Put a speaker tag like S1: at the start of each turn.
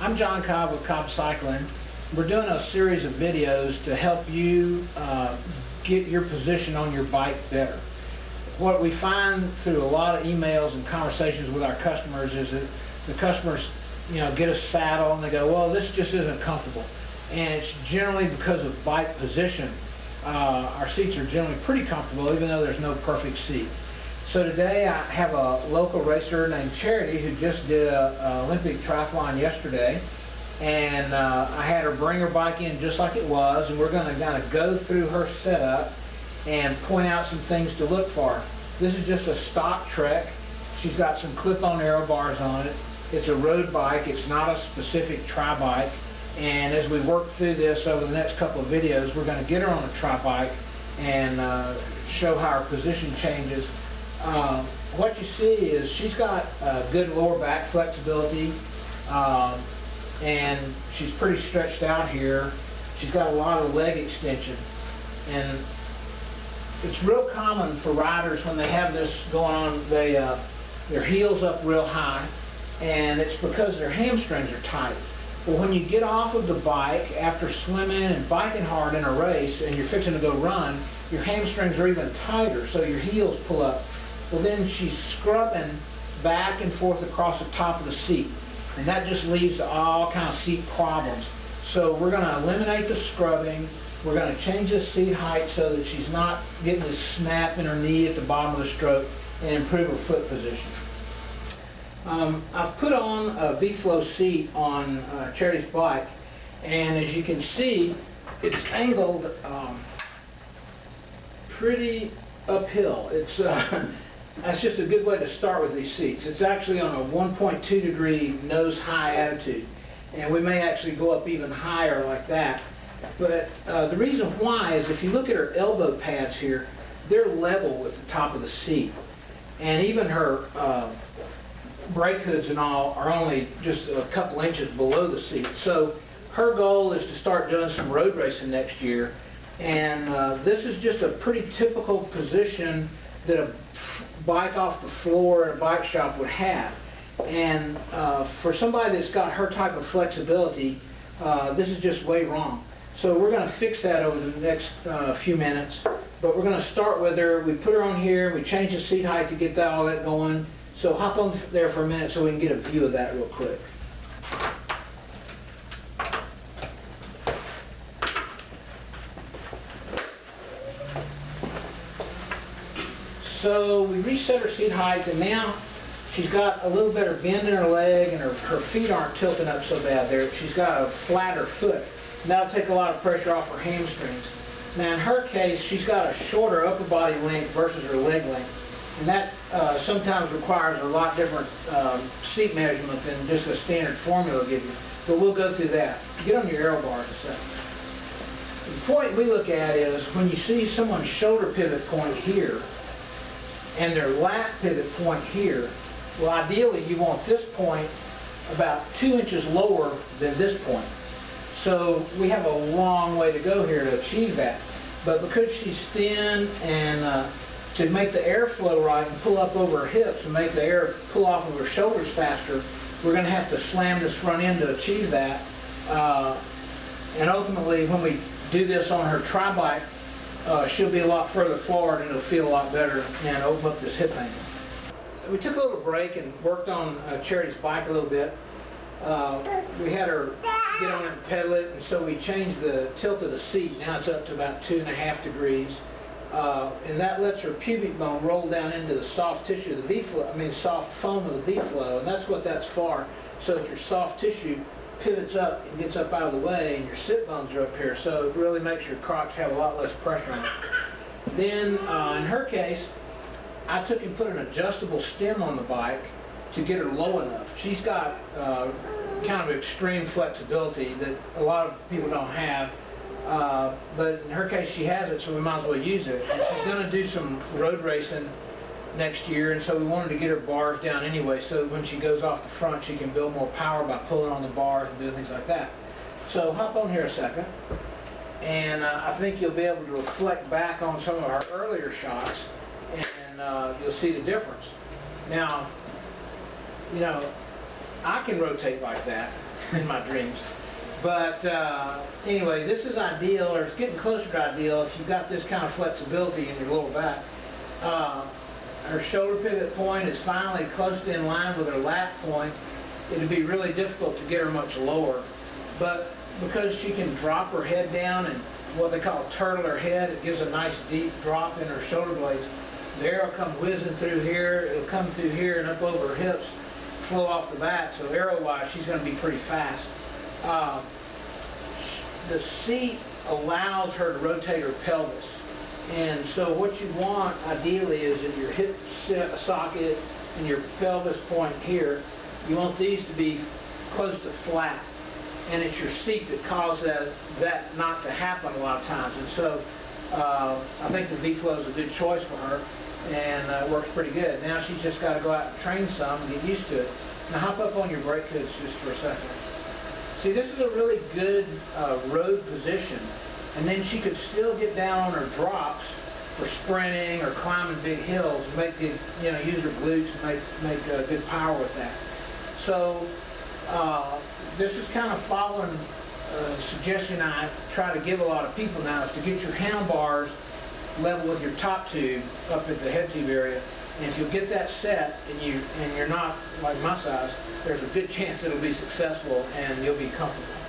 S1: I'm John Cobb with Cobb Cycling. We're doing a series of videos to help you get your position on your bike better. What we find through a lot of emails and conversations with our customers is that the customers, get a saddle and they go, well, this just isn't comfortable. And it's generally because of bike position. Our seats are generally pretty comfortable, even though there's no perfect seat. So today I have a local racer named Charity who just did an Olympic triathlon yesterday, and I had her bring her bike in just like it was, and we're going to kind of go through her setup and point out some things to look for. This is just a stock Trek. She's got some clip-on aero bars on it. It's a road bike. It's not a specific tri-bike. And as we work through this over the next couple of videos, we're going to get her on a tri-bike and show how her position changes. What you see is she's got good lower back flexibility, and she's pretty stretched out here. She's got a lot of leg extension, and it's real common for riders when they have this going on, their heels up real high, and it's because their hamstrings are tight. Well, when you get off of the bike after swimming and biking hard in a race and you're fixing to go run, your hamstrings are even tighter, so your heels pull up. Well, then she's scrubbing back and forth across the top of the seat, and that just leads to all kind of seat problems. So we're going to eliminate the scrubbing. We're going to change the seat height so that she's not getting this snap in her knee at the bottom of the stroke, and improve her foot position. I've put on a V-Flow seat on Charity's bike, and as you can see, it's angled pretty uphill. That's just a good way to start with these seats. It's actually on a 1.2 degree nose high attitude, and we may actually go up even higher like that. But the reason why is if you look at her elbow pads here, they're level with the top of the seat, and even her brake hoods and all are only just a couple inches below the seat. So her goal is to start doing some road racing next year, and this is just a pretty typical position that a bike off the floor in a bike shop would have. And for somebody that's got her type of flexibility, this is just way wrong. So we're going to fix that over the next few minutes, but we're going to start with her. We put her on here, we change the seat height to get all that going. So hop on there for a minute so we can get a view of that real quick. So we reset her seat height, and now she's got a little better bend in her leg, and her feet aren't tilting up so bad there. She's got a flatter foot. And that'll take a lot of pressure off her hamstrings. Now in her case, she's got a shorter upper body length versus her leg length. And that sometimes requires a lot different seat measurement than just a standard formula will give you. But we'll go through that. Get on your aero bars a second. The point we look at is when you see someone's shoulder pivot point here and their lat pivot point here, well, ideally you want this point about 2 inches lower than this point. So we have a long way to go here to achieve that. But because she's thin and to make the air flow right and pull up over her hips and make the air pull off of her shoulders faster, we're going to have to slam this front end to achieve that. And ultimately, when we do this on her tri-bike, she'll be a lot further forward and it'll feel a lot better and open up this hip angle. We took a little break and worked on Charity's bike a little bit. We had her get on it and pedal it, and so we changed the tilt of the seat. Now it's up to about 2.5 degrees. And that lets her pubic bone roll down into the soft tissue of the V-flow, soft foam of the V-flow, and that's what that's for, so that your soft tissue pivots up and gets up out of the way, and your sit bones are up here, so it really makes your crotch have a lot less pressure on it. Then, in her case, I took and put an adjustable stem on the bike to get her low enough. She's got kind of extreme flexibility that a lot of people don't have. But in her case she has it, so we might as well use it. And she's going to do some road racing next year, and so we wanted to get her bars down anyway, so when she goes off the front she can build more power by pulling on the bars and doing things like that. So hop on here a second, and I think you'll be able to reflect back on some of our earlier shots, and you'll see the difference. Now, I can rotate like that. in my dreams. But anyway, this is ideal, or it's getting closer to ideal if you've got this kind of flexibility in your lower back. Her shoulder pivot point is finally close to in line with her lat point. It would be really difficult to get her much lower. But because she can drop her head down and what they call turtle her head, it gives a nice deep drop in her shoulder blades. The aero will come whizzing through here, it'll come through here and up over her hips, flow off the back. So aero-wise, she's going to be pretty fast. The seat allows her to rotate her pelvis. And so what you want ideally is that your hip socket and your pelvis point here, you want these to be close to flat. And it's your seat that causes that not to happen a lot of times. And so I think the V-Flow is a good choice for her, and it works pretty good. Now she's just got to go out and train some and get used to it. Now hop up on your brake hoods just for a second. See, this is a really good road position, and then she could still get down on her drops for sprinting or climbing big hills and make good, use her glutes and make good power with that. So this is kind of following a suggestion I try to give a lot of people now, is to get your handlebars level with your top tube up at the head tube area. And if you'll get that set and you're not like my size, there's a good chance it'll be successful and you'll be comfortable.